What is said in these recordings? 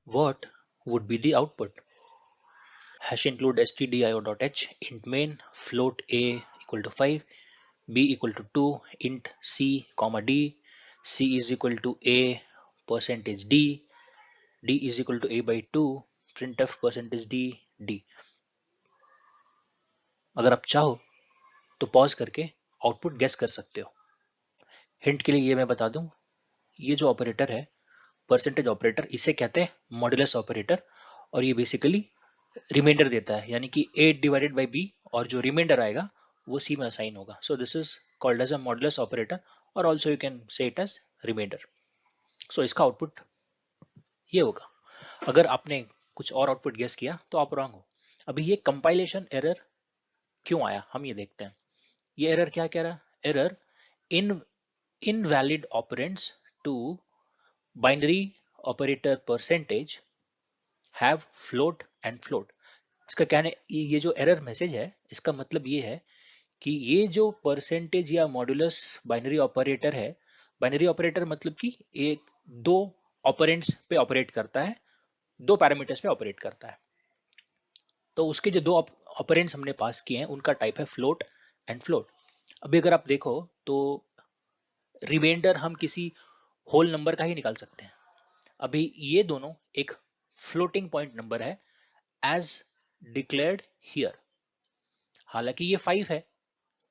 what would be the output? Hash include stdio.h int main float a equal to 5, b equal to 2, int c comma d, c is equal to a percentage d, d is equal to a by 2, printf percentage d, d. अगर आप चाहो तो pause करके output guess कर सकते हो। Hint के लिए ये मैं बता दूं, ये जो ऑपरेटर है परसेंटेज ऑपरेटर, इसे कहते हैं मॉड्यूलस ऑपरेटर, और ये बेसिकली रिमाइंडर देता है, यानी कि a डिवाइडेड बाई b, और जो रिमाइंडर आएगा वो c में असाइन होगा। So this is called as a modulus operator, और also you can say it as remainder. So इसका आउटपुट ये होगा। अगर आपने कुछ और आउटपुट गेस किया तो आप रॉन्ग हो। अभी ये कंपाइलेशन एरर क्यों आया हम ये देखते हैं। ये एरर क्या कह रहा है? Error in invalid operands to binary operator percentage have float and float. इसका कहने ये जो एरर मैसेज है इसका मतलब ये है कि ये जो परसेंटेज या मॉड्यूलस बाइनरी ऑपरेटर है, बाइनरी ऑपरेटर मतलब कि एक दो ऑपरेंड्स पे ऑपरेट करता है, दो पैरामीटर्स पे ऑपरेट करता है। तो उसके जो दो ऑपरेंड्स हमने पास किए हैं उनका टाइप है फ्लोट एंड फ्लोट। अभी अगर आप देखो तो रिमाइंडर हम किसी होल नंबर का ही निकाल सकते हैं। अभी ये दोनों एक फ्लोटिंग पॉइंट नंबर है एज डिक्लेयर्ड हियर। हालांकि ये 5 है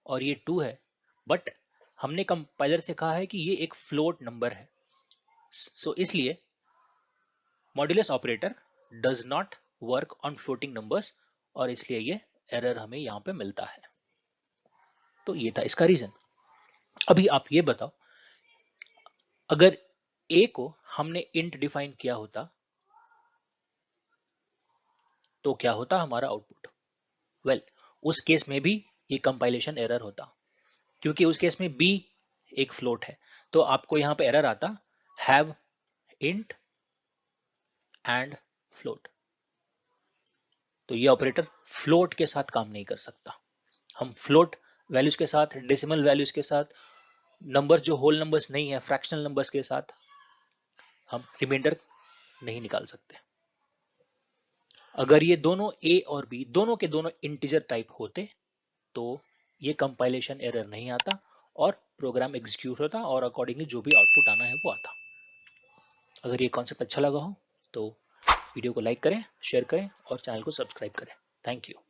और ये 2 है, बट हमने कंपाइलर से कहा है कि ये एक फ्लोट नंबर है। सो इसलिए modulus operator does not work on floating numbers, और इसलिए ये एरर हमें यहां पे मिलता है। तो ये था इसका रीजन। अभी आप ये बताओ, अगर a को हमने इंट डिफाइन किया होता तो क्या होता हमारा आउटपुट? वेल, उस केस में भी ये कंपाइलेशन एरर होता, क्योंकि उस केस में b एक फ्लोट है। तो आपको यहां पे एरर आता हैव इंट एंड फ्लोट। तो ये ऑपरेटर फ्लोट के साथ काम नहीं कर सकता। हम फ्लोट वैल्यूज के साथ, डेसिमल वैल्यूज के साथ, नंबर्स जो होल नंबर्स नहीं है फ्रैक्शनल नंबर्स के साथ हम रिमाइंडर नहीं निकाल सकते। अगर ये दोनों a और b दोनों के दोनों इंटीजर टाइप होते तो ये कंपाइलेशन एरर नहीं आता और प्रोग्राम एग्जीक्यूट होता और अकॉर्डिंगली जो भी आउटपुट आना है वो आता। अगर ये कॉन्सेप्ट अच्छा लगा हो तो वीडियो को लाइक करें, शेयर करें और चैनल को सब्सक्राइब करें। Thank you.